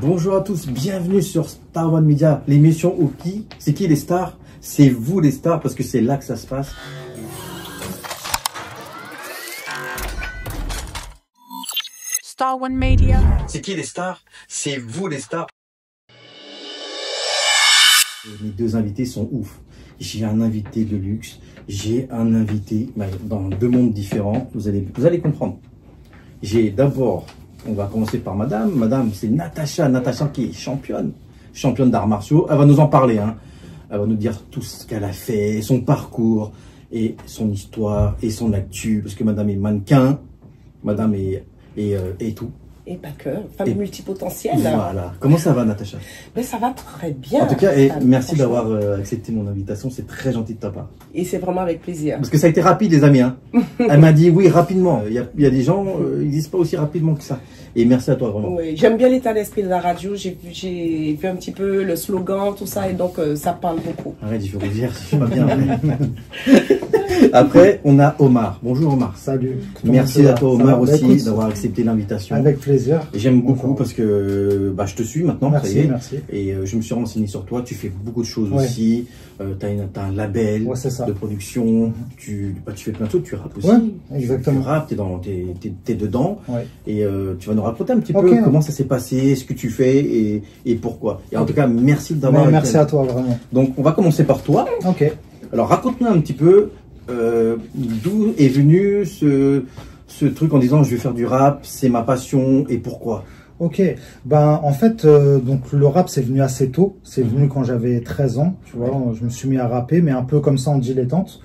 Bonjour à tous, bienvenue sur Star One Media, l'émission où c'est qui les stars? C'est vous les stars parce que c'est là que ça se passe. Star One Media. C'est qui les stars? C'est vous les stars. Mes deux invités sont ouf. J'ai un invité de luxe, j'ai un invité dans deux mondes différents. Vous allez comprendre. J'ai d'abord, on va commencer par madame. Madame, c'est Natacha. Natacha qui est championne d'arts martiaux. Elle va nous en parler. Hein. Elle va nous dire tout ce qu'elle a fait, son parcours et son histoire et son actu. Parce que madame est mannequin, madame est tout. Et pas que, femme multipotentielle. Voilà. Comment ça va, Natacha? Mais ça va très bien. En tout cas, merci d'avoir accepté mon invitation. C'est très gentil de ta part. Et c'est vraiment avec plaisir. Parce que ça a été rapide, les amis. Hein. Elle m'a dit oui, rapidement. Il y a des gens, ils disent pas aussi rapidement que ça. Et merci à toi, vraiment. Oui, j'aime bien l'état d'esprit de la radio. J'ai vu un petit peu le slogan, tout ça, et donc ça parle beaucoup. Arrête, je vais rougir, je suis pas bien. Après, on a Omar. Bonjour Omar. Salut. Merci à toi Omar aussi d'avoir accepté l'invitation. Avec plaisir. J'aime beaucoup parce que je te suis maintenant. Merci, ça y est. merci. Et je me suis renseigné sur toi. Tu fais beaucoup de choses aussi. Tu as un label de production. Tu fais plein de choses. Tu rappes aussi. Ouais, exactement. Tu rappes, t'es dedans. Ouais. Et tu vas nous raconter un petit peu comment ça s'est passé, ce que tu fais et pourquoi. Et en tout cas, merci d'avoir. Merci à toi, vraiment. Donc, on va commencer par toi. Ok. Alors, raconte-nous un petit peu d'où est venu ce truc en disant je vais faire du rap, c'est ma passion et pourquoi. Ok, en fait, donc le rap c'est venu assez tôt, c'est venu quand j'avais 13 ans, tu vois, je me suis mis à rapper, mais un peu comme ça en dilettante.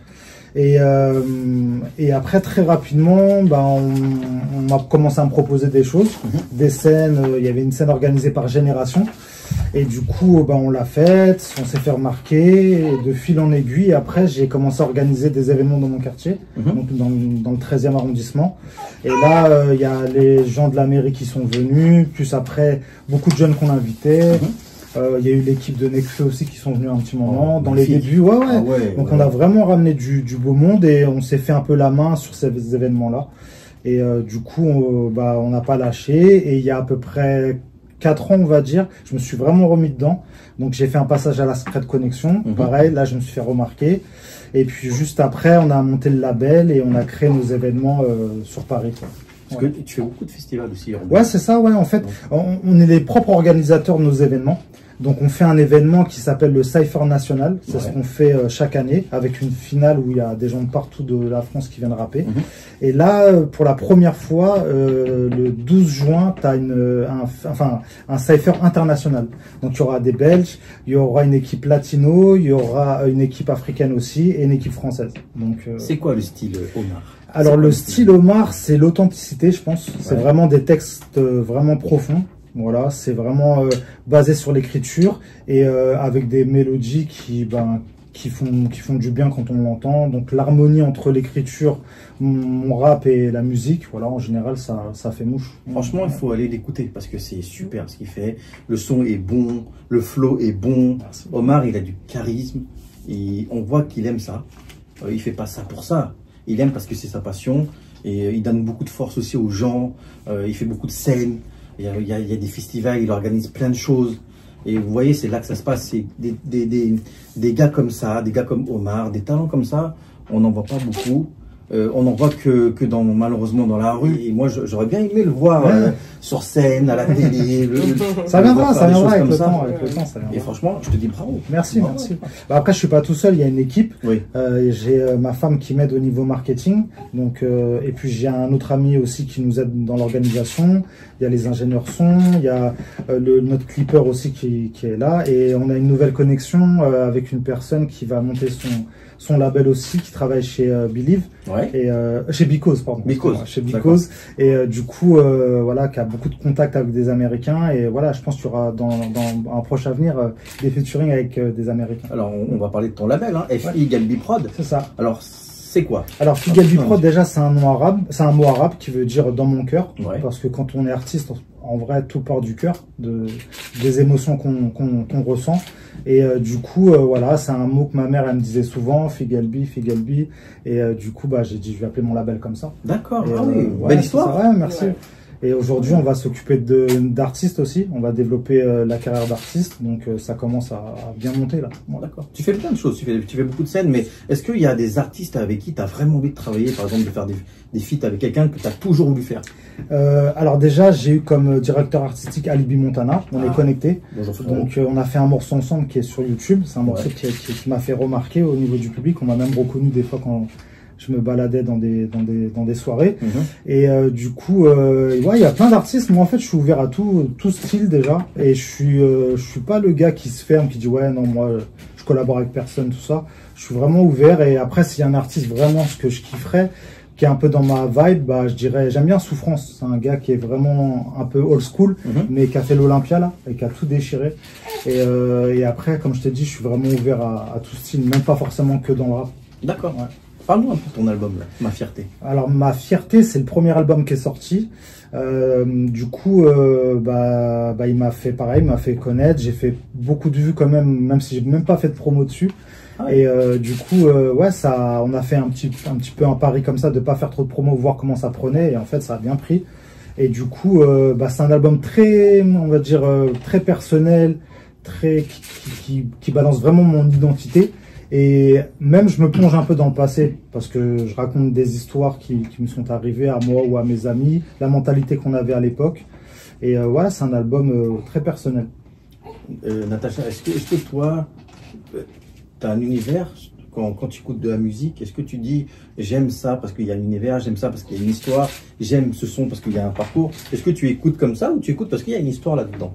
Et après très rapidement, on a commencé à me proposer des choses, des scènes, il y avait une scène organisée par Génération. Et du coup, on l'a faite, on s'est fait remarquer, et de fil en aiguille, après j'ai commencé à organiser des événements dans mon quartier, donc dans le 13e arrondissement. Et là, il y a les gens de la mairie qui sont venus, plus après, beaucoup de jeunes qu'on invitait. Il y a eu l'équipe de Nekfeu aussi qui sont venus un petit moment, dans les débuts. Donc on a vraiment ramené du beau monde et on s'est fait un peu la main sur ces événements-là. Et du coup, on n'a pas lâché. Et il y a à peu près 4 ans, on va dire, je me suis vraiment remis dedans. Donc j'ai fait un passage à la Secret Connection. Pareil, là je me suis fait remarquer. Et puis juste après, on a monté le label et on a créé nos événements sur Paris, quoi. Parce que tu fais beaucoup de festivals aussi. Ouais, c'est ça, en fait, on est les propres organisateurs de nos événements. Donc on fait un événement qui s'appelle le Cypher National, c'est ce qu'on fait chaque année, avec une finale où il y a des gens de partout de la France qui viennent rapper. Et là, pour la première fois, le 12 juin, tu as un Cypher international. Donc il y aura des Belges, il y aura une équipe latino, il y aura une équipe africaine aussi, et une équipe française. C'est quoi le style Omar? Alors le style Omar, c'est l'authenticité, je pense. C'est vraiment des textes vraiment profonds. Voilà, c'est vraiment basé sur l'écriture et avec des mélodies qui font du bien quand on l'entend. Donc l'harmonie entre l'écriture, mon rap et la musique, voilà, en général, ça fait mouche. Franchement, il faut aller l'écouter parce que c'est super ce qu'il fait. Le son est bon, le flow est bon. Omar, il a du charisme et on voit qu'il aime ça. Il fait pas ça pour ça. Il aime parce que c'est sa passion et il donne beaucoup de force aussi aux gens. Il fait beaucoup de scènes. Il y a des festivals, il organise plein de choses. Et vous voyez, c'est là que ça se passe. C'est des gars comme ça, des gars comme Omar, des talents comme ça, on n'en voit pas beaucoup. On n'en voit que malheureusement dans la rue. Et moi, j'aurais bien aimé le voir sur scène, à la télé. Ça viendra avec le temps. Et franchement, je te dis bravo. Merci. Après, je suis pas tout seul, il y a une équipe. J'ai ma femme qui m'aide au niveau marketing. Donc, et puis j'ai un autre ami aussi qui nous aide dans l'organisation. Il y a les ingénieurs son, il y a notre clipper aussi qui est là. Et on a une nouvelle connexion avec une personne qui va monter son label aussi, qui travaille chez Believe, et chez Because, pardon. Chez Because, et du coup, qui a beaucoup de contacts avec des Américains, et voilà, je pense qu'il y aura dans un proche avenir des featuring avec des Américains. Alors, on va parler de ton label, hein, FI égale Biprod. C'est ça. Alors, c'est quoi? Alors, Figal Biprod, déjà, c'est un mot arabe qui veut dire dans mon cœur, parce que quand on est artiste, en vrai, tout part du cœur, des émotions qu'on ressent. Et du coup, c'est un mot que ma mère, elle me disait souvent, Figalbi. Et du coup, j'ai dit, je vais appeler mon label comme ça. D'accord, belle histoire. Merci. Et aujourd'hui, on va s'occuper d'artistes aussi. On va développer la carrière d'artiste. Donc, ça commence à bien monter là. Voilà. D'accord. Tu fais plein de choses. Tu fais beaucoup de scènes, mais est-ce qu'il y a des artistes avec qui tu as vraiment envie de travailler, par exemple, de faire des feats avec quelqu'un que tu as toujours voulu faire? Alors déjà, j'ai eu comme directeur artistique Alibi Montana. On est connectés. Donc, on a fait un morceau ensemble qui est sur YouTube. C'est un morceau qui m'a fait remarquer au niveau du public. On m'a même reconnu des fois quand je me baladais dans des soirées. Et du coup, ouais, il y a plein d'artistes. Moi, en fait, je suis ouvert à tout style déjà. Et je suis pas le gars qui se ferme, qui dit ouais, non, moi, je collabore avec personne, tout ça. Je suis vraiment ouvert. Et après, s'il y a un artiste vraiment ce que je kifferais, qui est un peu dans ma vibe, bah, je dirais, j'aime bien Souffrance. C'est un gars qui est vraiment un peu old school, mais qui a fait l'Olympia là, et qui a tout déchiré. Et après, comme je t'ai dit, je suis vraiment ouvert à tout style, même pas forcément que dans le rap. D'accord. Ouais. Parle-nous un peu de ton album, là, Ma Fierté. Alors, Ma Fierté, c'est le premier album qui est sorti. Du coup, il m'a fait pareil, il m'a fait connaître. J'ai fait beaucoup de vues quand même si j'ai même pas fait de promo dessus. Et du coup, ouais, on a fait un petit peu un pari comme ça, de pas faire trop de promo, voir comment ça prenait. Et en fait, ça a bien pris. Et du coup, c'est un album très, on va dire, très personnel, qui balance vraiment mon identité. Et même, je me plonge un peu dans le passé, parce que je raconte des histoires qui me sont arrivées à moi ou à mes amis, la mentalité qu'on avait à l'époque. Et ouais, c'est un album très personnel. Natacha, est-ce que toi, tu as un univers quand tu écoutes de la musique? Est-ce que tu dis j'aime ça parce qu'il y a un univers, j'aime ça parce qu'il y a une histoire, j'aime ce son parce qu'il y a un parcours? Est-ce que tu écoutes comme ça ou tu écoutes parce qu'il y a une histoire là-dedans?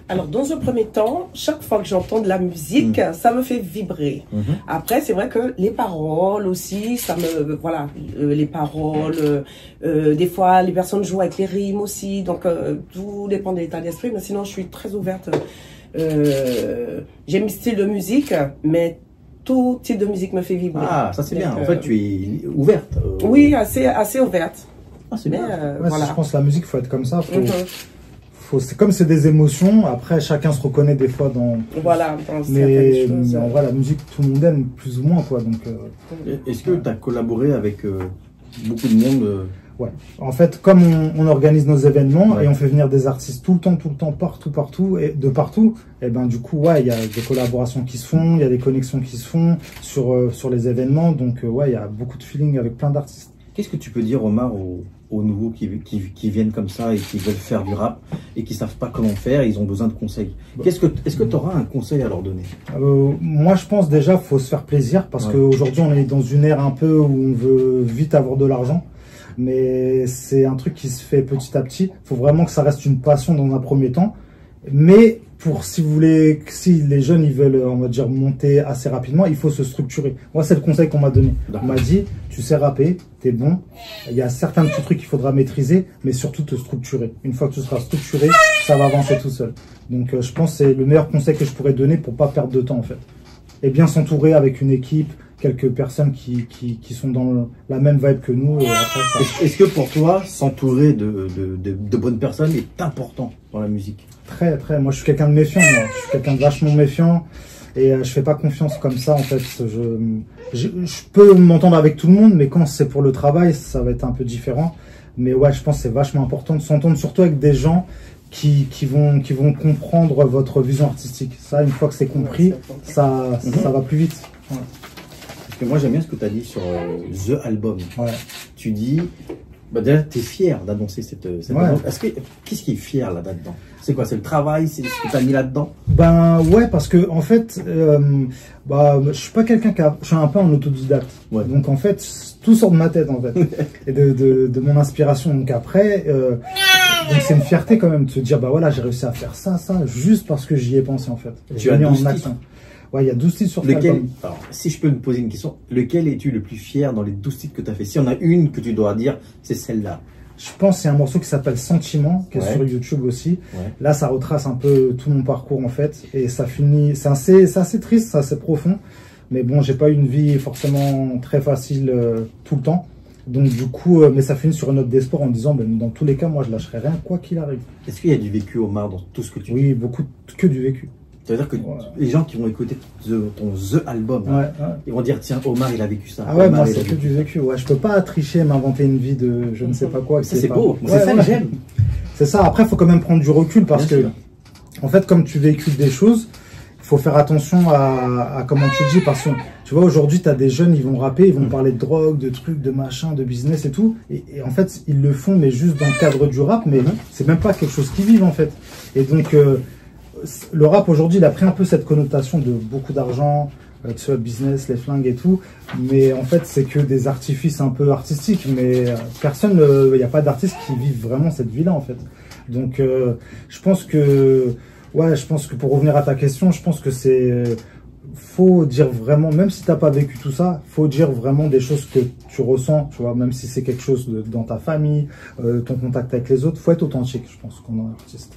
Alors, dans un premier temps, chaque fois que j'entends de la musique, ça me fait vibrer. Après, c'est vrai que les paroles aussi, ça me... Voilà, les paroles, des fois, les personnes jouent avec les rimes aussi. Donc, tout dépend de l'état d'esprit. Mais sinon, je suis très ouverte. J'aime le style de musique, mais tout type de musique me fait vibrer. Ah, ça c'est bien. En fait, tu es ouverte. Oui, assez ouverte. Ah, c'est bien. Ouais, voilà. Je pense que la musique, faut être comme ça. C'est comme c'est des émotions. Après, chacun se reconnaît des fois dans. Voilà. Mais en vrai, la musique, tout le monde aime plus ou moins, quoi. Donc. Est-ce que tu as collaboré avec beaucoup de monde? Ouais. En fait, comme on organise nos événements et on fait venir des artistes tout le temps, partout, et de partout, et ben du coup, ouais, il y a des collaborations qui se font, il y a des connexions qui se font sur les événements. Donc, ouais, il y a beaucoup de feeling avec plein d'artistes. Qu'est-ce que tu peux dire, Omar, aux nouveaux qui viennent comme ça et qui veulent faire du rap et qui savent pas comment faire, et ils ont besoin de conseils? Est-ce que tu auras un conseil à leur donner? Moi, je pense déjà faut se faire plaisir, parce qu'aujourd'hui, on est dans une ère un peu où on veut vite avoir de l'argent. Mais c'est un truc qui se fait petit à petit. Il faut vraiment que ça reste une passion dans un premier temps. Mais si les jeunes ils veulent, on va dire, monter assez rapidement, il faut se structurer. Moi, c'est le conseil qu'on m'a donné. On m'a dit, tu sais rapper, t'es bon. Il y a certains petits trucs qu'il faudra maîtriser, mais surtout te structurer. Une fois que tu seras structuré, ça va avancer tout seul. Donc, je pense que c'est le meilleur conseil que je pourrais donner pour pas perdre de temps, en fait. Et bien s'entourer avec une équipe, quelques personnes qui sont dans la même vibe que nous. Est-ce que pour toi, s'entourer de bonnes personnes est important dans la musique? Très. Moi, je suis quelqu'un de méfiant. Moi. Je suis quelqu'un de vachement méfiant. Et je fais pas confiance comme ça, en fait. Je peux m'entendre avec tout le monde, mais quand c'est pour le travail, ça va être un peu différent. Mais ouais, je pense que c'est vachement important de s'entendre, surtout avec des gens qui vont comprendre votre vision artistique. Ça, une fois que c'est compris, ça va plus vite. Ouais. Parce que moi, j'aime bien ce que tu as dit sur The Album. Ouais. Tu dis, déjà, tu es fier d'annoncer cette album. Qu'est-ce qui est fier là-dedans? C'est quoi? C'est le travail? C'est ce que tu as mis là-dedans? Ben ouais, parce que en fait, je suis pas quelqu'un je suis un peu en autodidacte. Ouais. Donc en fait, tout sort de ma tête en fait. Et de mon inspiration. Donc après, donc c'est une fierté quand même de se dire, bah voilà, j'ai réussi à faire ça, juste parce que j'y ai pensé en fait. Tu as mis en action. Ouais, il y a 12 titres sur lequel. Alors, si je peux me poser une question, lequel es-tu le plus fier dans les 12 titres que tu as fait? Si on a une que tu dois dire, c'est celle-là. Je pense que c'est un morceau qui s'appelle Sentiment, qui est sur YouTube aussi. Ouais. Là, ça retrace un peu tout mon parcours en fait. Et ça finit. C'est assez triste, c'est assez profond. Mais bon, j'ai pas eu une vie forcément très facile tout le temps. Donc du coup, mais ça finit sur une note d'espoir en disant, dans tous les cas, moi je lâcherai rien, quoi qu'il arrive. Est-ce qu'il y a du vécu, Omar, dans tout ce que tu dis? Oui, beaucoup, que du vécu. Ça veut dire que les gens qui vont écouter ton The Album, ils vont dire, tiens, Omar, il a vécu ça. Ah ouais, moi, c'est que du vécu. Ouais, je peux pas tricher, m'inventer une vie de je ne sais pas quoi. Ça, c'est beau. C'est ça que j'aime. C'est ça. Après, il faut quand même prendre du recul parce que, en fait, comme tu véhicules des choses, il faut faire attention à comment tu dis. Parce que, tu vois, aujourd'hui, tu as des jeunes, ils vont rapper, ils vont parler de drogue, de trucs, de machin, de business et tout. Et en fait, ils le font, mais juste dans le cadre du rap, mais c'est même pas quelque chose qu'ils vivent, en fait. Et donc, le rap, aujourd'hui, il a pris un peu cette connotation de beaucoup d'argent, tu vois, business, les flingues et tout. Mais en fait, c'est que des artifices un peu artistiques. Mais personne, il n'y a pas d'artistes qui vivent vraiment cette vie-là, en fait. Donc, je pense que... Ouais, je pense que pour revenir à ta question, je pense que faut dire vraiment, même si t'as pas vécu tout ça, faut dire vraiment des choses que tu ressens, tu vois, même si c'est quelque chose dans ta famille, ton contact avec les autres, faut être authentique, je pense qu'on est artiste.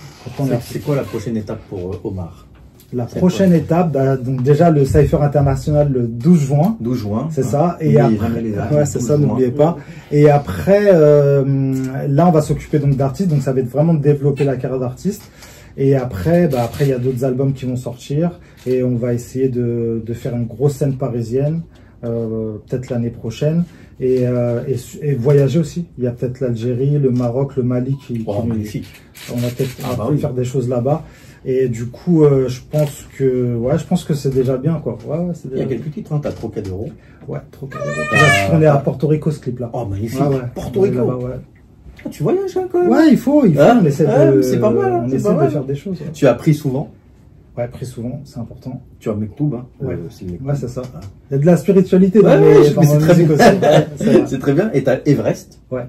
C'est quoi la prochaine étape pour Omar? La prochaine étape, donc déjà le Cypher International le 12 juin. 12 juin. C'est ça. Et après, ouais, c'est ça, n'oubliez pas. Et après, là, on va s'occuper donc d'artistes, donc ça va être vraiment de développer la carrière d'artiste. Et après, il y a d'autres albums qui vont sortir et on va essayer de faire une grosse scène parisienne, peut-être l'année prochaine et voyager aussi. Il y a peut-être l'Algérie, le Maroc, le Mali magnifique. On va peut-être faire des choses là-bas. Et du coup, je pense que c'est déjà bien, quoi. Ouais, c'est déjà il y a quelques titres, hein, t'as Trocadéro. Ouais, Trocadéro. On est à Porto Rico, ce clip-là. Oh, magnifique. Ouais. Porto Rico. Ouais. Tu voyages hein, quand même. Ouais, il faut, on essaie c'est pas mal, on essaie de faire des choses. Ouais. Tu as pris souvent? Ouais, pris souvent, c'est important. Tu as Mektoub, hein? Ouais, c'est ça. Il y a de la spiritualité dans mais c'est très bien aussi. C'est très bien. Et t'as Everest. Ouais.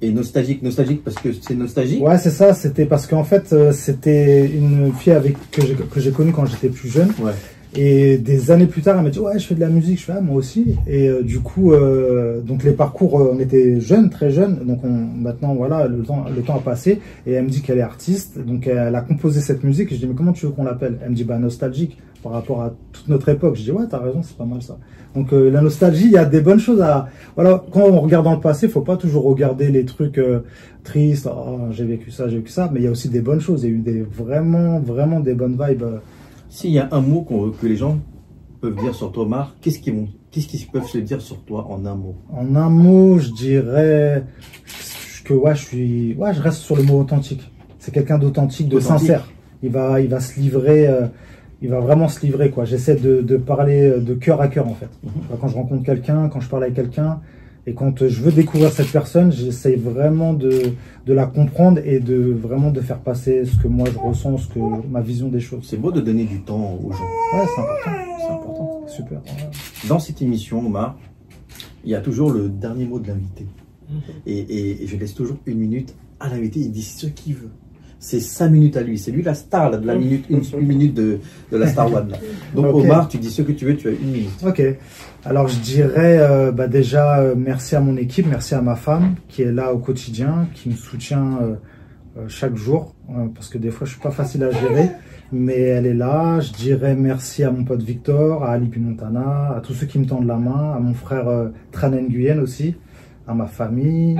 Et nostalgique parce que c'est nostalgique. Ouais, c'est ça. C'était parce qu'en fait, c'était une fille que j'ai connue quand j'étais plus jeune. Ouais. Et des années plus tard, elle m'a dit ouais, je fais de la musique. Je fais moi aussi. Et du coup, donc les parcours, on était jeunes, très jeunes. Donc maintenant, voilà, le temps a passé. Et elle me dit qu'elle est artiste. Donc elle a composé cette musique. Et je dis mais comment tu veux qu'on l'appelle? Elle me dit nostalgique par rapport à toute notre époque. Je dis ouais, t'as raison, c'est pas mal ça. Donc la nostalgie, il y a des bonnes choses à... Voilà, quand on regarde dans le passé, il faut pas toujours regarder les trucs tristes. Oh, j'ai vécu ça. Mais il y a aussi des bonnes choses. Il y a eu vraiment des bonnes vibes. S'il y a un mot que les gens peuvent dire sur toi, Omar, qu'est-ce qu'ils peuvent se dire sur toi en un mot? En un mot, je dirais que je reste sur le mot authentique. C'est quelqu'un d'authentique, de sincère. Il va se livrer... il va vraiment se livrer, quoi. J'essaie de parler de cœur à cœur, en fait. Quand je rencontre quelqu'un, quand je parle avec quelqu'un, et quand je veux découvrir cette personne, j'essaie vraiment de la comprendre et vraiment de faire passer ce que moi je ressens, ma vision des choses. C'est beau de donner du temps aux gens. Ouais, c'est important. C'est important. Super. Ouais. Dans cette émission, Omar, il y a toujours le dernier mot de l'invité. Et je laisse toujours 1 minute à l'invité, il dit ce qu'il veut. C'est 5 minutes à lui. C'est lui la star là, de la minute, une minute de la Star One. Là. Donc okay. Omar, tu dis ce que tu veux, tu as 1 minute. Ok. Alors je dirais déjà merci à mon équipe, merci à ma femme qui est là au quotidien, qui me soutient chaque jour, parce que des fois je suis pas facile à gérer, mais elle est là. Je dirais merci à mon pote Victor, à Ali Pimontana, à tous ceux qui me tendent la main, à mon frère Tran Nguyen aussi, à ma famille.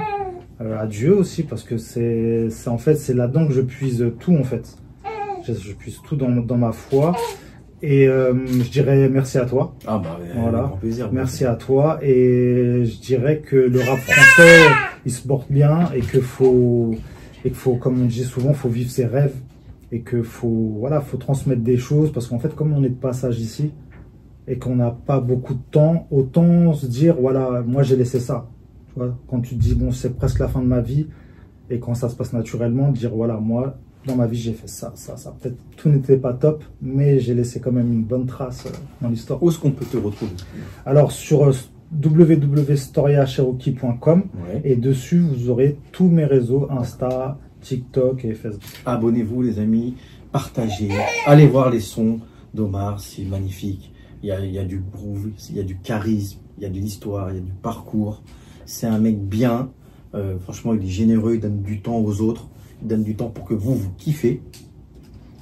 À Dieu aussi, parce que c'est en fait c'est là-dedans que je puise tout en fait. Je puise tout dans ma foi. Et je dirais merci à toi. Ah bah voilà. Grand plaisir. Merci à toi. Et je dirais que le rap français il se porte bien et qu'il faut comme on dit souvent, faut vivre ses rêves et que faut transmettre des choses parce qu'en fait comme on est de passage ici et qu'on n'a pas beaucoup de temps, autant se dire voilà moi j'ai laissé ça. Quand tu te dis, bon, c'est presque la fin de ma vie, et quand ça se passe naturellement, dire, voilà, moi, dans ma vie, j'ai fait ça. Peut-être tout n'était pas top, mais j'ai laissé quand même une bonne trace dans l'histoire. Où est-ce qu'on peut te retrouver? Alors, sur www.storiacherokee.com, et dessus, vous aurez tous mes réseaux, Insta, TikTok et Facebook. Abonnez-vous, les amis, partagez, allez voir les sons d'Omar, c'est magnifique. Il y a du groove, il y a du charisme, il y a de l'histoire, il y a du parcours. C'est un mec bien, franchement il est généreux, il donne du temps aux autres, il donne du temps pour que vous kiffez.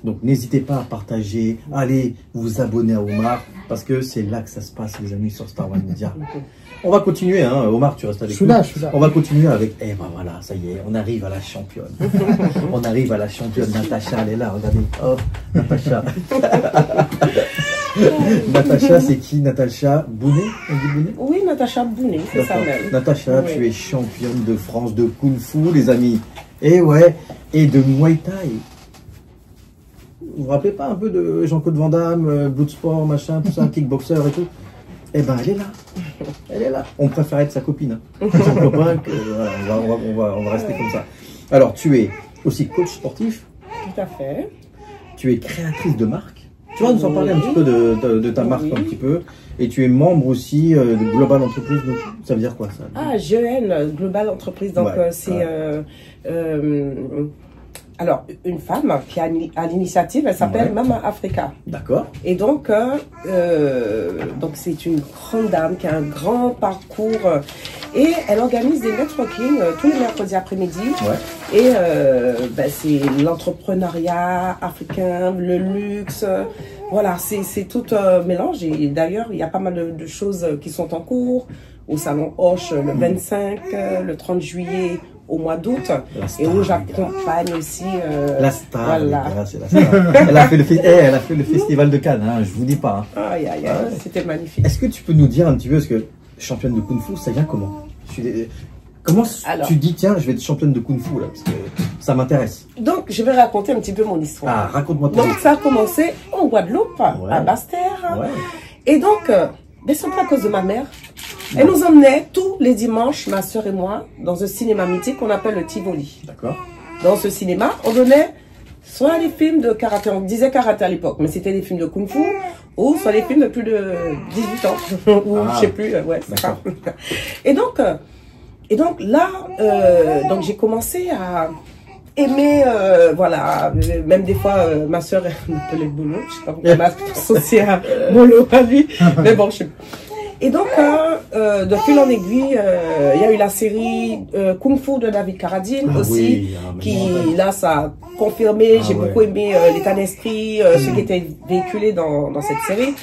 Donc n'hésitez pas à partager, allez vous abonner à Omar, parce que c'est là que ça se passe les amis sur Star One Media. On va continuer, hein. Omar tu restes avec nous. Je suis là. On va continuer avec, voilà, ça y est, on arrive à la championne. On arrive à la championne, Natacha, elle est là, regardez, hop, Natacha. Natacha, c'est qui? Natacha Bounet? Oui, Natacha Bounet, c'est ça même. Natacha, tu es championne de France de Kung Fu, les amis. Et ouais, et de Muay Thai. Vous vous rappelez pas un peu de Jean-Claude Van Damme, Bloodsport, machin, tout ça, kickboxer et tout? Eh ben, elle est là. Elle est là. On préfère être sa copine. Son copain, voilà, on va rester comme ça. Alors, tu es aussi coach sportif. Tout à fait. Tu es créatrice de marque. Tu vas nous en parler un petit peu de ta marque, un petit peu. Et tu es membre aussi de Global Entreprise. Donc, ça veut dire quoi, ça? Ah, GEN, Global Entreprise. Donc, ouais, c'est... alors, une femme qui a à l'initiative, elle s'appelle Mama Africa. D'accord. Et donc c'est une grande dame qui a un grand parcours et elle organise des networking tous les mercredis après-midi. Ouais. Et c'est l'entrepreneuriat africain, le luxe, voilà, c'est tout un mélange. Et d'ailleurs, il y a pas mal de choses qui sont en cours au salon Hoche le 25, le 30 juillet. Au mois d'août, et où j'accompagne aussi la star, voilà. C'est la star. Elle a fait le festival de Cannes, hein, je vous dis pas. Hein. Aïe, aïe, aïe, c'était magnifique. Est-ce que tu peux nous dire un petit peu, parce que championne de Kung Fu, ça vient comment? Comment tu dis, tiens, je vais être championne de Kung Fu, là, parce que ça m'intéresse. Donc, je vais raconter un petit peu mon histoire. Ah, raconte-moi ton Donc, ça a commencé en Guadeloupe, à Basse-Terre. Ouais. Et donc, c'est pas à cause de ma mère. Elle nous emmenait tous les dimanches, ma soeur et moi, dans un cinéma mythique qu'on appelle le Tivoli. D'accord. Dans ce cinéma, on donnait soit des films de karaté, on disait karaté à l'époque, mais c'était des films de kung-fu, ou soit des films de plus de 18 ans, ou je sais plus, ouais, c'est ça. Et donc là, donc j'ai commencé à aimer, voilà, même des fois, ma soeur m'appelait Bolo, je sais pas pourquoi elle m'a associé à Bolo à lui, mais bon, je sais pas. Et donc, de fil en aiguille, il y a eu la série Kung Fu de David Carradine aussi, qui là, ça a confirmé, j'ai beaucoup aimé l'état d'esprit, ce qui était véhiculé dans cette série.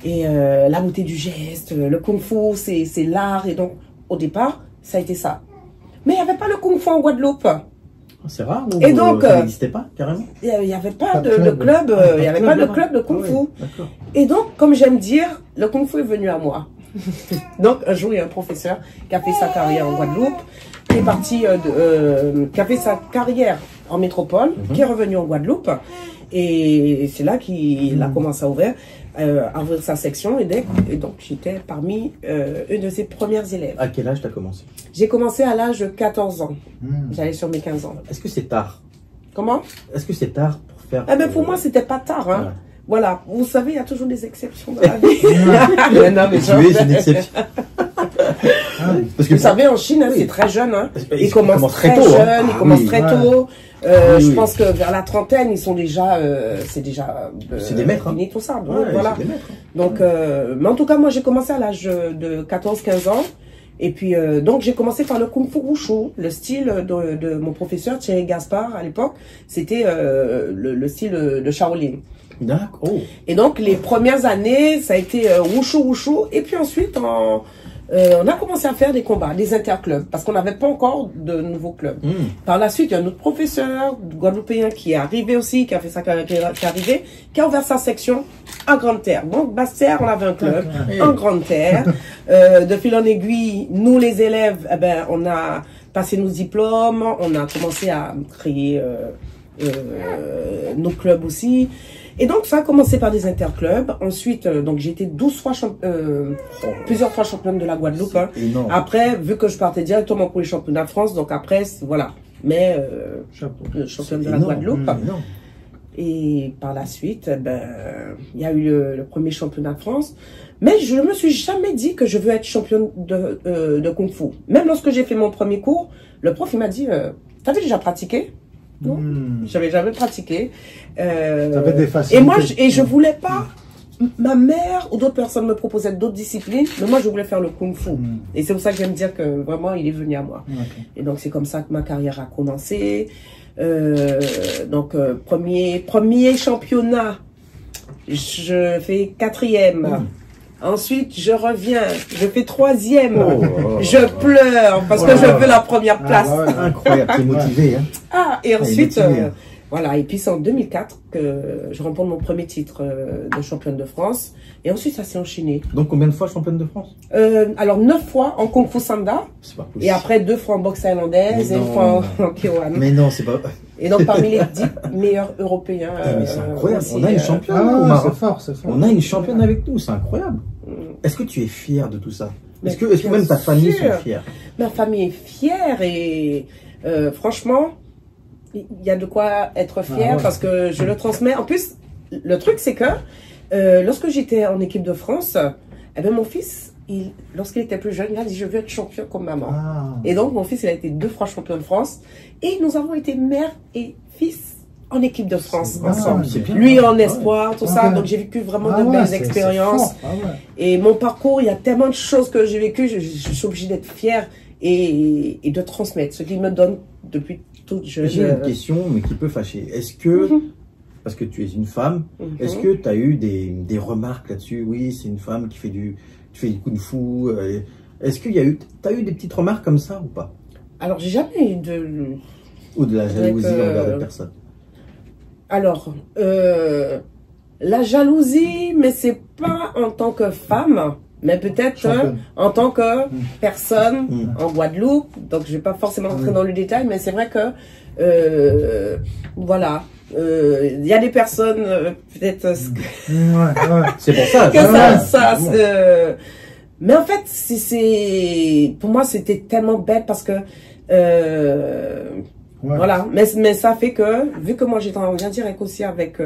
Et la beauté du geste, le Kung Fu, c'est l'art, et donc, au départ, ça a été ça. Mais il n'y avait pas le Kung Fu en Guadeloupe. C'est rare, ou et donc, ça n'existait pas, carrément? Il n'y avait pas de club, il n'y avait pas de club de Kung Fu. Et donc, comme j'aime dire, le Kung Fu est venu à moi. Donc, un jour, il y a un professeur qui a fait sa carrière en Guadeloupe, qui est parti, qui a fait sa carrière en métropole, qui est revenu en Guadeloupe. Et c'est là qu'il a commencé à ouvrir sa section. Et donc, j'étais parmi une de ses premières élèves. À quel âge tu as commencé? J'ai commencé à l'âge de 14 ans. J'allais sur mes 15 ans. Est-ce que c'est tard? Comment? Est-ce que c'est tard pour faire... Eh ben, pour moi, c'était pas tard. Hein. Ouais. Voilà. Vous savez, il y a toujours des exceptions dans la vie. Non, mais tu es une exception. Parce que vous savez, en Chine, c'est très jeune. Hein. Ils commencent très tôt, jeunes, hein. Ils commencent très tôt. Je pense que vers la trentaine, ils sont déjà, c'est des maîtres, hein. Tout ça. Donc, voilà. Donc, mais en tout cas, moi, j'ai commencé à l'âge de 14-15 ans. Et puis, donc, j'ai commencé par le Kung Fu Wushu, le style de mon professeur Thierry Gaspard à l'époque. C'était le style de Shaolin. D'accord. Oh. Et donc, les premières années, ça a été Wushu. Et puis ensuite, on a commencé à faire des combats, des interclubs, parce qu'on n'avait pas encore de nouveaux clubs. Par la suite, il y a un autre professeur guadeloupéen qui est arrivé aussi, qui a fait sa carrière, qui a ouvert sa section à Grande-Terre. Donc, Basse-Terre, on avait un club en Grande-Terre. De fil en aiguille, nous, les élèves, eh ben, on a passé nos diplômes, on a commencé à créer nos clubs aussi. Et donc, ça a commencé par des interclubs. Ensuite, donc j'ai été 12 fois plusieurs fois championne de la Guadeloupe. Hein. Après, vu que je partais directement pour les championnats de France, donc après, voilà. Mais championne de la Guadeloupe. Et par la suite, ben, il y a eu le premier championnat de France. Mais je ne me suis jamais dit que je veux être championne de Kung Fu. Même lorsque j'ai fait mon premier cours, le prof il m'a dit, t'avais déjà pratiqué? Non, j'avais jamais pratiqué. Des facilités. Et moi, je voulais pas. Ma mère ou d'autres personnes me proposaient d'autres disciplines, mais moi, je voulais faire le Kung Fu. Et c'est pour ça que j'aime dire que vraiment, il est venu à moi. Et donc, c'est comme ça que ma carrière a commencé. Donc, premier championnat, je fais 4e. Ensuite, je reviens, je fais 3e, je pleure parce que je veux la première place. Incroyable, t'es motivé. Hein. Et ensuite, Voilà, et puis c'est en 2004 que je remporte mon premier titre de championne de France. Et ensuite, ça s'est enchaîné. Donc, combien de fois championne de France? Alors, 9 fois en Kung Fu Sanda. C'est pas possible. Et après, 2 fois en boxe thaïlandaise et une fois en K1. Mais non, c'est pas... Et donc, parmi les 10 meilleurs Européens. Mais c'est incroyable. Aussi, on a une championne Ah, au ouais, Maroc. c'est fort, c'est fort. On a une championne avec nous, c'est incroyable. Est-ce que tu es fière de tout ça? Est-ce que bien même ta famille sûr. sont fiers? Ma famille est fière et franchement, il y a de quoi être fière ouais. parce que je le transmets. En plus, le truc c'est que lorsque j'étais en équipe de France, eh ben, mon fils, lorsqu'il était plus jeune, il a dit je veux être champion comme maman. Ah. Et donc mon fils, il a été 2 fois champion de France et nous avons été mère et fils en équipe de France ensemble. c'est bien. Lui en espoir, tout ça. Ok. Donc j'ai vécu vraiment Ah de ouais, belles c'est expériences. fort. Ah ouais. Et mon parcours, il y a tellement de choses que j'ai vécues, je suis obligée d'être fière et de transmettre ce qu'il me donne depuis toute jeune. J'ai une question, mais qui peut fâcher. Est-ce que, parce que tu es une femme, est-ce que tu as eu des remarques là-dessus? Oui, c'est une femme qui fait tu fais du kung fu. Est-ce qu'il y a eu, t'as eu des petites remarques comme ça ou pas? Alors, j'ai jamais eu de... Ou de la jalousie envers des personnes? Alors, la jalousie, mais c'est pas en tant que femme, mais peut-être Championne. en tant que personne en Guadeloupe. Donc, je vais pas forcément rentrer dans le détail, mais c'est vrai que, voilà, il y a des personnes, peut-être, Ouais. C'est pour ça. que mais en fait, pour moi, c'était tellement bête parce que, Ouais. voilà, mais ça fait que, vu que moi j'étais en lien direct aussi avec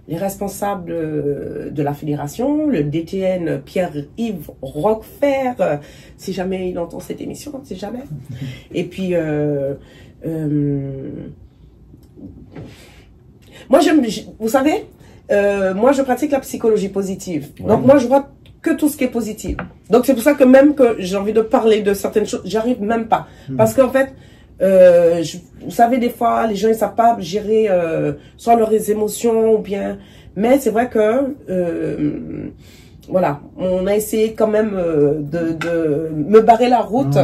les responsables de la fédération, le DTN Pierre-Yves Roquefort, si jamais il entend cette émission, si jamais. Et puis, moi vous savez, moi je pratique la psychologie positive. Ouais. Donc moi je vois que tout ce qui est positif. Donc c'est pour ça que même que j'ai envie de parler de certaines choses, j'arrive même pas. Parce qu'en fait, vous savez, des fois, les gens ils savent pas gérer soit leurs émotions ou bien. Mais c'est vrai que voilà, on a essayé quand même de me barrer la route.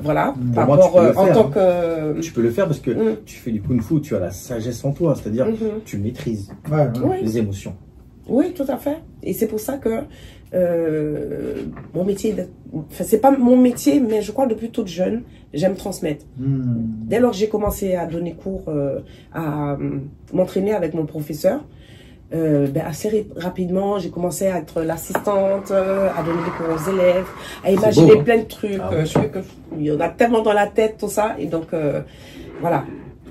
Voilà, par moi, rapport tu peux le en faire, tant que. Tu peux le faire parce que tu fais du kung fu, tu as la sagesse en toi, c'est-à-dire tu maîtrises Ouais. Oui. les émotions. Oui, tout à fait. Et c'est pour ça que mon métier, enfin, c'est pas mon métier, mais je crois que depuis toute jeune, j'aime transmettre. Dès lors que j'ai commencé à donner cours, à m'entraîner avec mon professeur, assez rapidement, j'ai commencé à être l'assistante, à donner des cours aux élèves, à imaginer beau, hein. plein de trucs. Je sais que il y en a tellement dans la tête, tout ça. Et donc, voilà.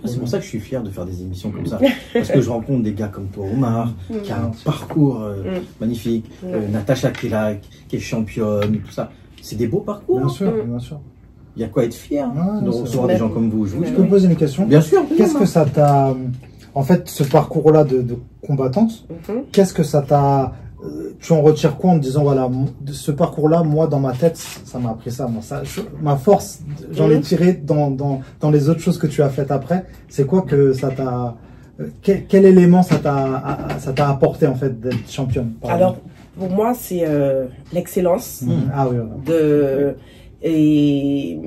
C'est pour ça que je suis fier de faire des émissions comme ça. Parce que je rencontre des gars comme toi, Omar, qui a un parcours magnifique. Natacha qui est là, qui est championne, tout ça. C'est des beaux parcours. Bien sûr, bien sûr. Il y a quoi être fier Ouais, de c'est recevoir vrai. des gens comme vous. Je vous Je peux me poser une question? Bien sûr. Qu'est-ce que ça t'a... En fait, ce parcours-là de combattante, qu'est-ce que ça t'a... Tu en retires quoi en te disant, voilà, de ce parcours-là, moi, dans ma tête, ça m'a appris ça. Moi, ma force, j'en ai tiré dans les autres choses que tu as faites après. C'est quoi que ça t'a... Quel élément ça t'a apporté, en fait, d'être championne? Alors, pour moi, c'est l'excellence. Ah oui, Et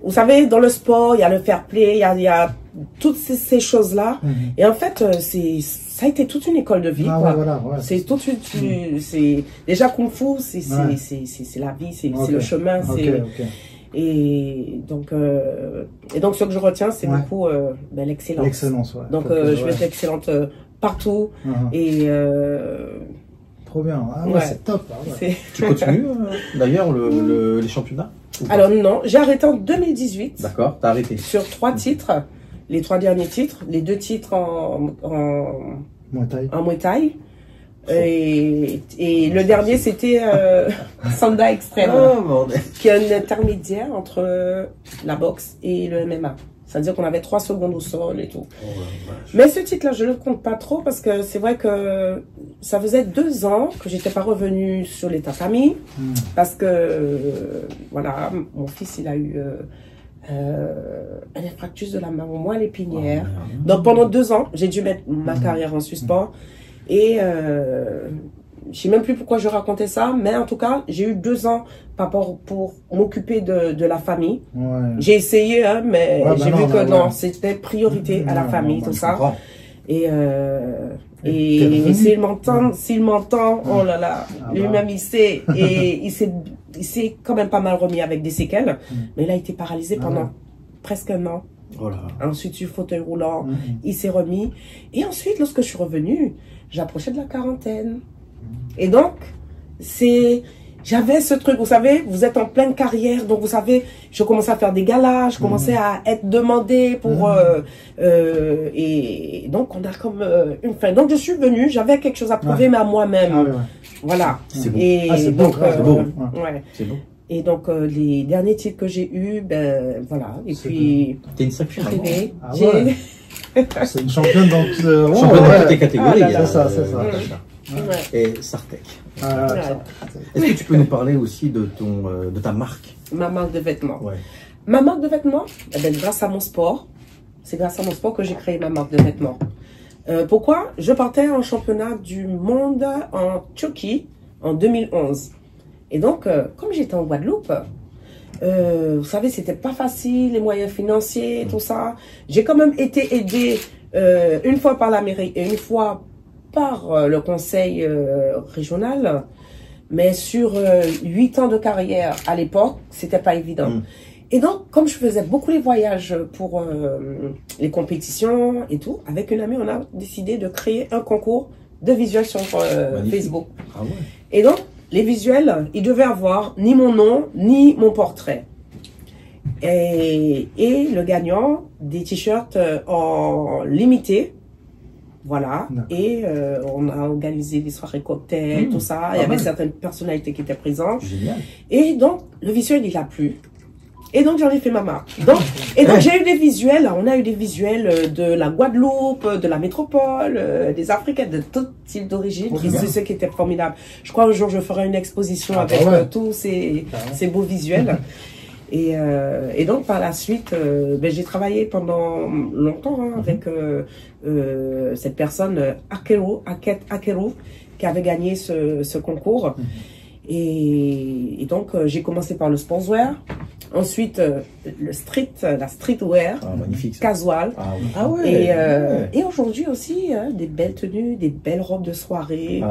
vous savez, dans le sport, il y a le fair play, il y a toutes ces choses-là. Et en fait, ça a été toute une école de vie. Ah quoi. ouais, voilà, ouais. C'est tout de suite, c'est déjà Kung Fu, c'est la vie, c'est le chemin, Ok. et donc ce que je retiens, c'est beaucoup l'excellence. L'excellence, ouais. Donc je vais être excellente partout et trop bien. Ah ouais, ouais. c'est top. Ah ouais. Tu continues d'ailleurs les championnats ou pas? Alors non, j'ai arrêté en 2018. D'accord, t'as arrêté. Sur 3 titres, les 3 derniers titres, les 2 titres en Muay Thai. Muay Thai. Et le dernier, c'était Sanda Extreme, Oh, bordel. qui est un intermédiaire entre la boxe et le MMA. C'est-à-dire qu'on avait 3 secondes au sol et tout. Mais ce titre-là, je ne le compte pas trop parce que c'est vrai que ça faisait 2 ans que j'étais pas revenue sur l'état famille. Parce que, voilà, mon fils, il a eu un infarctus de la moelle épinière. Donc pendant 2 ans, j'ai dû mettre ma carrière en suspens. Et je sais même plus pourquoi je racontais ça, mais en tout cas, j'ai eu 2 ans pour m'occuper de la famille. Ouais. J'ai essayé, hein, mais Ouais, j'ai bah vu non, que non, non, ouais. c'était priorité à la famille, tout Je ça. comprends. Et t'es revenu? s'il m'entend, oh là là, Ah lui-même il sait, et il s'est quand même pas mal remis avec des séquelles, mais il a été paralysé Ah pendant ouais. presque un an. Oh là. Ensuite, sur fauteuil roulant, il s'est remis. Et ensuite, lorsque je suis revenue, j'approchais de la quarantaine. Et donc, j'avais ce truc, vous savez, vous êtes en pleine carrière, donc vous savez, je commençais à faire des galas, je commençais à être demandée pour... et donc, on a comme une fin. Donc, je suis venue, j'avais quelque chose à prouver, mais à moi-même. Ah ouais, ouais. Voilà. C'est beau. Et Ah, c'est beau, donc, grave, c'est beau. ouais. C'est beau. Et donc, les derniers titres que j'ai eus, ben, voilà. Et C'est puis, T'es une sacrée maman. arrivé, Ah ouais. C'est une championne dans ouais, Championne dans ouais. toutes les catégories. Ah là il y a, là. C'est ça, c'est ça. Natacha. ouais. Et Sartec. Ah, Ouais. ça. Est-ce que tu peux nous parler aussi de ta marque? Ma marque de vêtements. Ouais. Ma marque de vêtements, eh ben, grâce à mon sport, c'est grâce à mon sport que j'ai créé ma marque de vêtements. Pourquoi? Je partais en championnat du monde en Turquie en 2011. Et donc, comme j'étais en Guadeloupe, vous savez, c'était pas facile, les moyens financiers, tout ça. J'ai quand même été aidée une fois par la mairie et une fois par le conseil régional. Mais sur 8 ans de carrière à l'époque, c'était pas évident. Et donc, comme je faisais beaucoup les voyages pour les compétitions et tout, avec une amie, on a décidé de créer un concours de visuels sur Facebook. Ah ouais. Et donc, les visuels, ils devaient avoir ni mon nom, ni mon portrait. Et le gagnant, des t-shirts en limité. Voilà. Et on a organisé des soirées cocktails, tout ça. Il y avait certaines personnalités qui étaient présentes. Génial. Et donc, le visuel, il a plu. Et donc, j'en ai fait ma marque. Donc, j'ai eu des visuels. On a eu des visuels de la Guadeloupe, de la métropole, des Africains, de tout type d'origine. Et c'est ce qui était formidable. Je crois un jour, je ferai une exposition avec tous ces beaux visuels. Et donc, par la suite, j'ai travaillé pendant longtemps avec cette personne, Akeru, qui avait gagné ce concours. Et donc, j'ai commencé par le sportswear. Ensuite, la streetwear, magnifique, ça. casual. Ah ouais. Et aujourd'hui aussi, des belles tenues, des belles robes de soirée.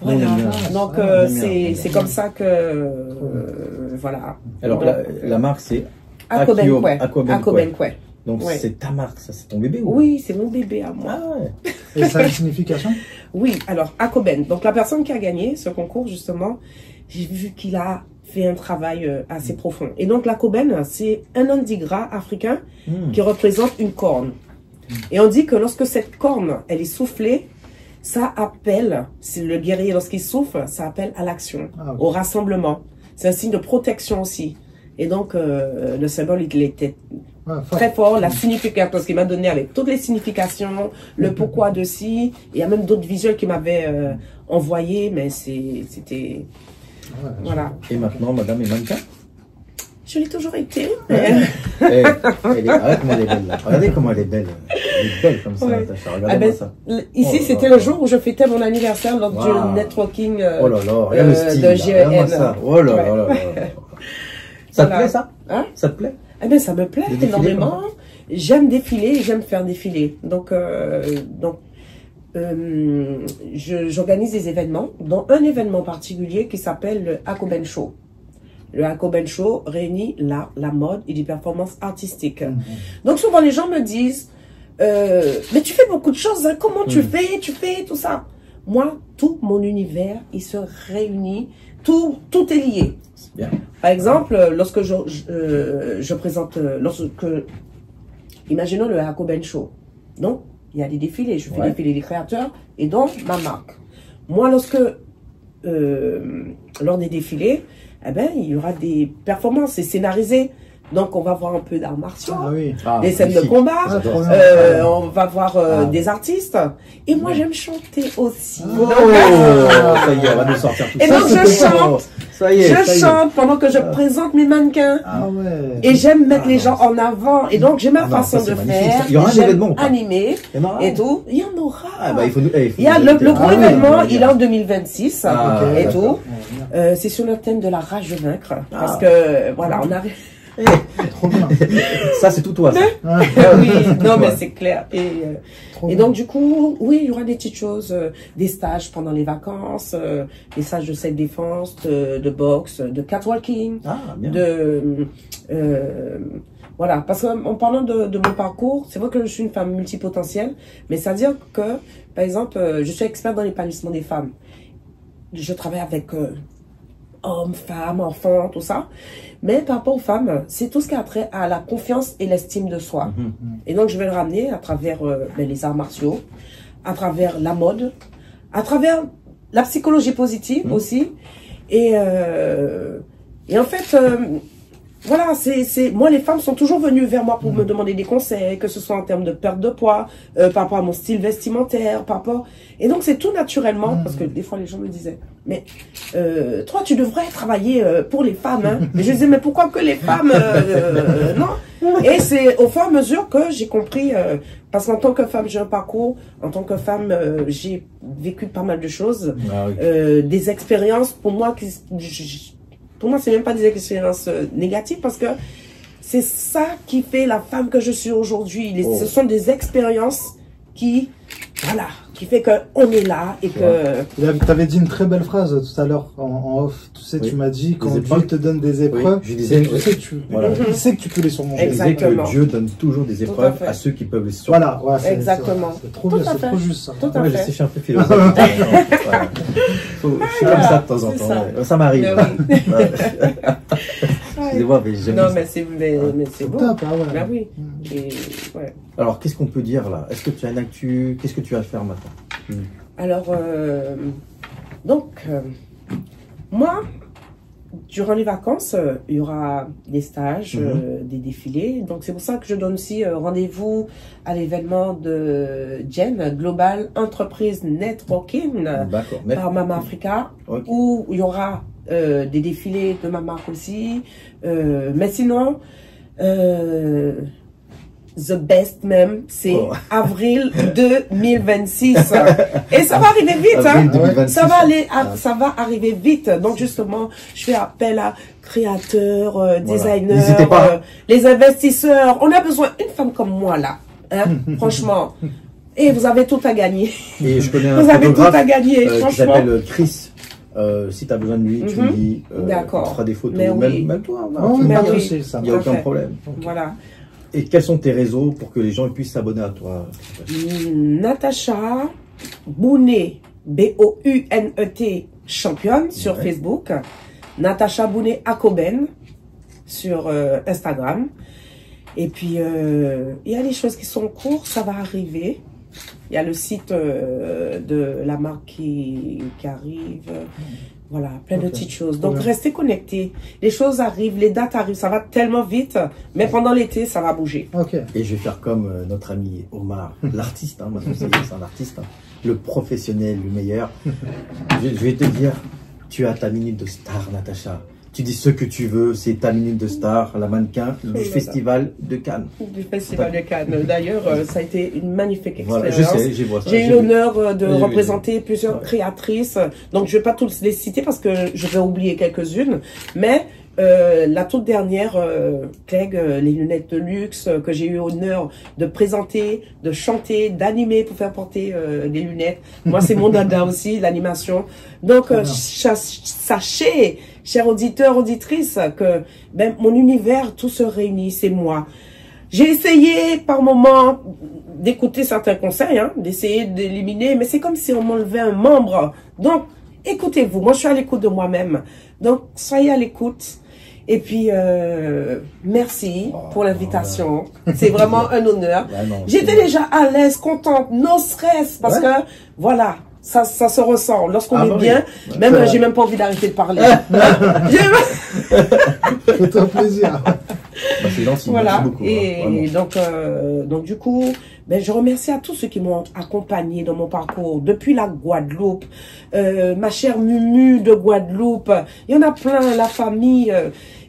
Voilà. Donc, c'est comme ça que... voilà. Alors, la marque, c'est Akobenkwe. Donc, c'est ta marque, ça, c'est ton bébé ou... Oui, c'est mon bébé à moi. Ah ouais. Et ça a une signification? Oui, alors, Akoben. Donc, la personne qui a gagné ce concours, justement, j'ai vu qu'il a fait un travail assez profond. Et donc, l'Akoben, c'est un indigrat africain qui représente une corne. Et on dit que lorsque cette corne, elle est soufflée, ça appelle, c'est le guerrier, lorsqu'il souffle, ça appelle à l'action, au rassemblement. C'est un signe de protection aussi. Et donc, le symbole, il était très fort. La signification, parce qu'il m'a donné avec toutes les significations, le pourquoi de si. Il y a même d'autres visuels qu'il m'avait envoyés, mais c'était... voilà. Et maintenant, madame est mannequin? Je l'ai toujours été. Regarde comment elle est belle là. Regardez comment elle est belle. Elle est belle comme ça, Natacha. Regardez-moi ça. Ici, c'était le jour où je fêtais mon anniversaire lors du networking oh là là, regarde le style, de GEN. regarde ça. Oh là là là là. Ça te plaît ça? Hein? Ça te plaît? Eh bien, ça me plaît énormément. J'aime défiler, j'aime faire défiler. Donc j'organise des événements, dont un événement particulier qui s'appelle le Akoben Show. Le Akoben Show réunit l'art, la mode et des performances artistiques. Donc souvent les gens me disent, mais tu fais beaucoup de choses, hein, comment tu fais tout ça? Moi, tout mon univers, il se réunit, tout est lié. Bien. Par exemple, lorsque je présente, imaginons le Akoben Show. Donc, il y a des défilés, je fais défiler des créateurs et donc ma marque. Moi, lors des défilés, eh ben, il y aura des performances, c'est scénarisé. Donc, on va voir un peu d'arts martiaux, Ah oui. des scènes de combat, on va voir des artistes. Et moi, j'aime chanter aussi. Oh, ça y est, on va nous sortir tout ça. Et donc, je chante. Ça y est, Je chante pendant que je présente mes mannequins. Ah ouais. Et j'aime mettre les gens en avant. Et donc, j'ai ma façon de faire. Il y aura un événement ou pas? Animer Il y en aura. et tout. Il y en aura. Ah, bah, il faut nous Il y a le gros événement, il est en 2026 Ah, et d'accord. tout. C'est sur le thème de la rage de vaincre. Parce que, voilà, on arrive. Trop bien. Ça, c'est tout toi, ça. Oui, non, mais c'est clair. Trop Et bien. donc, du coup, oui, il y aura des petites choses, des stages pendant les vacances, des stages de self-défense, de boxe, de catwalking, Ah, bien. voilà, parce qu'en parlant de mon parcours, c'est vrai que je suis une femme multipotentielle, mais c'est-à-dire que, par exemple, je suis experte dans l'épanouissement des femmes. Je travaille avec hommes, femmes, enfants, tout ça. Mais par rapport aux femmes, c'est tout ce qui a trait à la confiance et l'estime de soi. Et donc, je vais le ramener à travers les arts martiaux, à travers la mode, à travers la psychologie positive aussi. Et en fait, voilà, moi, les femmes sont toujours venues vers moi pour me demander des conseils, que ce soit en termes de perte de poids, par rapport à mon style vestimentaire, par rapport... Et donc, c'est tout naturellement, parce que des fois, les gens me disaient, mais toi, tu devrais travailler pour les femmes, hein. Et je disais, mais pourquoi que les femmes non. Et c'est au fur et à mesure que j'ai compris, parce qu'en tant que femme, j'ai un parcours, en tant que femme, j'ai vécu pas mal de choses, Ah, oui. des expériences, pour moi, pour moi, c'est même pas des expériences négatives parce que c'est ça qui fait la femme que je suis aujourd'hui. Ce sont des expériences qui, voilà, qui fait qu'on est là et que... Tu avais dit une très belle phrase tout à l'heure en off. Tu sais, Oui. tu m'as dit quand épreuves. Dieu te donne des épreuves, je disais, tu sais que tu, voilà. il sait que tu peux les surmonter. Je disais Exactement. que Dieu donne toujours des Tout à épreuves fait. à ceux qui peuvent les surmonter. Voilà, ouais, Exactement. C'est trop Tout bien, à c'est fait. trop juste ça. Tout à Ouais, fait. je sais, je suis un peu philosophe. Voilà. Je suis comme ça de temps en c'est temps. ça. Ouais. Ça m'arrive. Mais oui. Ouais. Excusez-moi, mais j'aime Non, ça. mais c'est beau. Top, ah ouais. Ben oui. Et, ouais. Alors, qu'est-ce qu'on peut dire là? Est-ce que tu as une actu? Qu'est-ce que tu vas faire maintenant? Alors, donc, moi, durant les vacances, il y aura des stages, des défilés. Donc, c'est pour ça que je donne aussi rendez-vous à l'événement de Jen, Global Entreprise Networking, D'accord. par Mama Africa, Ok. où il y aura des défilés de ma marque aussi. Mais sinon, the best même, c'est avril 2026. Et ça va arriver vite, Avril hein. 2026. Ça va aller, ça va arriver vite. Donc justement, je fais appel à créateurs, designers, N'hésitez pas. les investisseurs. On a besoin d'une femme comme moi là, hein, franchement. Et vous avez tout à gagner. Et je connais un Vous avez tout photographe à gagner, qui franchement. s'appelle Chris. Si tu as besoin de lui, tu me dis, D'accord. on te fera des photos. Mais oui. Même toi, Oh, tu me Mais dis, oui. c'est ça. il n'y a aucun Parfait. problème. Voilà. Et quels sont tes réseaux pour que les gens puissent s'abonner à toi? Natacha Bounet, B-O-U-N-E-T, championne sur Ouais. Facebook. Natacha Bounet Akoben sur Instagram. Et puis, il y a des choses qui sont en cours, ça va arriver. Il y a le site de la marque qui arrive. Voilà, plein de petites choses. Donc, restez connectés. Les choses arrivent, les dates arrivent, ça va tellement vite. Mais pendant l'été, ça va bouger. Ok. Et je vais faire comme notre ami Omar, l'artiste, hein, maintenant c'est un artiste, hein, le professionnel, le meilleur. Je vais te dire, tu as ta minute de star, Natacha. Tu dis ce que tu veux, c'est ta minute de star, la mannequin du festival de Cannes. Du Festival de Cannes. D'ailleurs, ça a été une magnifique expérience. Voilà, je sais, j'ai vu ça. J'ai eu l'honneur de J'ai vu. représenter plusieurs créatrices. Donc, je vais pas toutes les citer parce que je vais oublier quelques-unes. Mais la toute dernière, Clegg, les lunettes de luxe, que j'ai eu l'honneur de présenter, de chanter, d'animer pour faire porter des lunettes. Moi, c'est mon dada aussi, l'animation. Donc, sachez, chers auditeurs, auditrices, que ben, mon univers, tout se réunit, c'est moi. J'ai essayé par moment d'écouter certains conseils, hein, d'essayer d'éliminer, mais c'est comme si on m'enlevait un membre. Donc, écoutez-vous. Moi, je suis à l'écoute de moi-même. Donc, soyez à l'écoute. Et puis, merci pour l'invitation. C'est vraiment un honneur. Bah non, J'étais déjà à l'aise, contente, no stress, parce que, voilà, ça se ressent. Lorsqu'on est bien, même, j'ai même pas envie d'arrêter de parler. C'est un plaisir. Bah, c'est gentil, Voilà. merci beaucoup. Et hein, donc du coup, ben, je remercie à tous ceux qui m'ont accompagné dans mon parcours depuis la Guadeloupe, ma chère Mumu de Guadeloupe. Il y en a plein, la famille.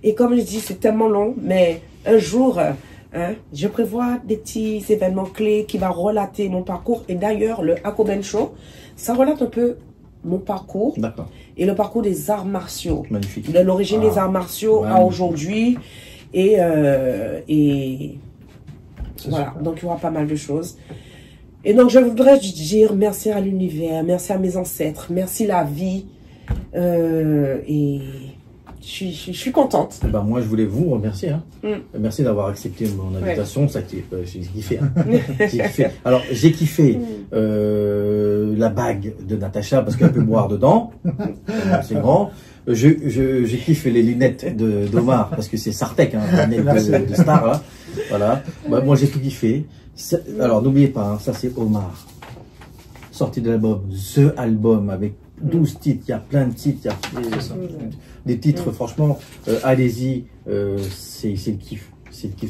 Et comme je dis, c'est tellement long, mais un jour, je prévois des petits événements clés qui va relater mon parcours. Et d'ailleurs, le Akoben Show, ça relate un peu mon parcours D'accord. et le parcours des arts martiaux. Magnifique. De l'origine des arts martiaux à magnifique. aujourd'hui. Et voilà, super. donc il y aura pas mal de choses. Et donc je voudrais dire merci à l'univers, merci à mes ancêtres, merci la vie. Et je suis contente. Eh ben, moi, je voulais vous remercier. Hein. Mm. Merci d'avoir accepté mon invitation. Ça, j'ai kiffé. Hein. J'ai kiffé. Alors, j'ai kiffé la bague de Natacha parce qu'elle peut boire dedans. C'est grand. J'ai kiffé les lunettes d'Omar parce que c'est Sartek, hein, les lunettes de star. Là. Voilà. Bah, moi, j'ai tout kiffé. Alors, n'oubliez pas, hein, ça, c'est Omar. Sorti de l'album, The Album avec 12 titres, il y a plein de titres, il y a des titres, franchement, allez-y, c'est le kiff,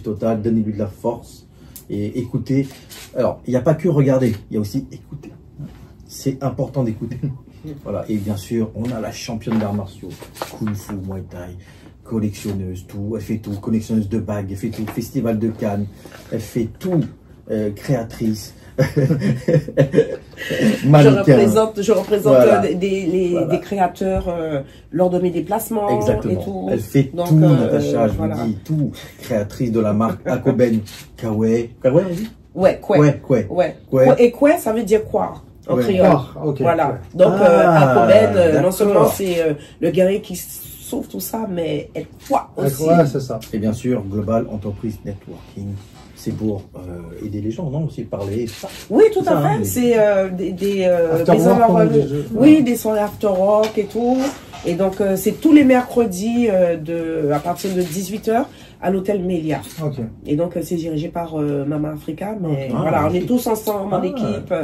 total, donnez-lui de la force et écoutez. Alors, il n'y a pas que regarder, il y a aussi écouter. C'est important d'écouter. Voilà, et bien sûr, on a la championne d'arts martiaux, Kung Fu, Muay Thai, collectionneuse, tout, elle fait tout, collectionneuse de bagues, elle fait tout, festival de Cannes, elle fait tout, créatrice. Je représente Voilà. des créateurs lors de mes déplacements. Exactement. Et tout. Elle fait Donc, tout, Natacha, je voilà. vous dis, tout. Créatrice de la marque Akoben Kawe. Kawe, on dit? Ouais, quoi. Ouais. Et quoi, ça veut dire quoi en Ouais. créole. Ok. Voilà. Ouais. Donc, Akoben, non d'accord. seulement c'est le guerrier qui sauve tout ça, mais elle quoi aussi. Ouais, c'est ça. Et bien sûr, Global Enterprise Networking. C'est pour aider les gens, non? Aussi parler, tout ça. Oui, tout Ça, à fait. hein, C'est des After des work, heures, comme on dit, oui, des soirées after rock et tout. Et donc, c'est tous les mercredis à partir de 18h à l'hôtel Melia. Ok. Et donc, c'est dirigé par Mama Africa. Mais Ah, voilà, on est magnifique. tous ensemble en Ah. équipe.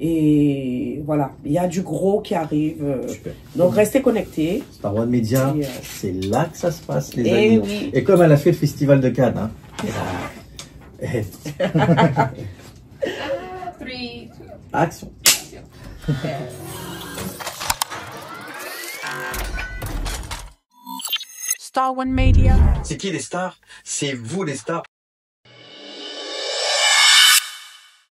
Et voilà, il y a du gros qui arrive. Super. Donc, restez connectés. Star One Media, Et, c'est là que ça se passe, les Et amis. oui. Et comme elle a fait le festival de Cannes, hein. Action. Star One Media. C'est qui les stars? C'est vous les stars.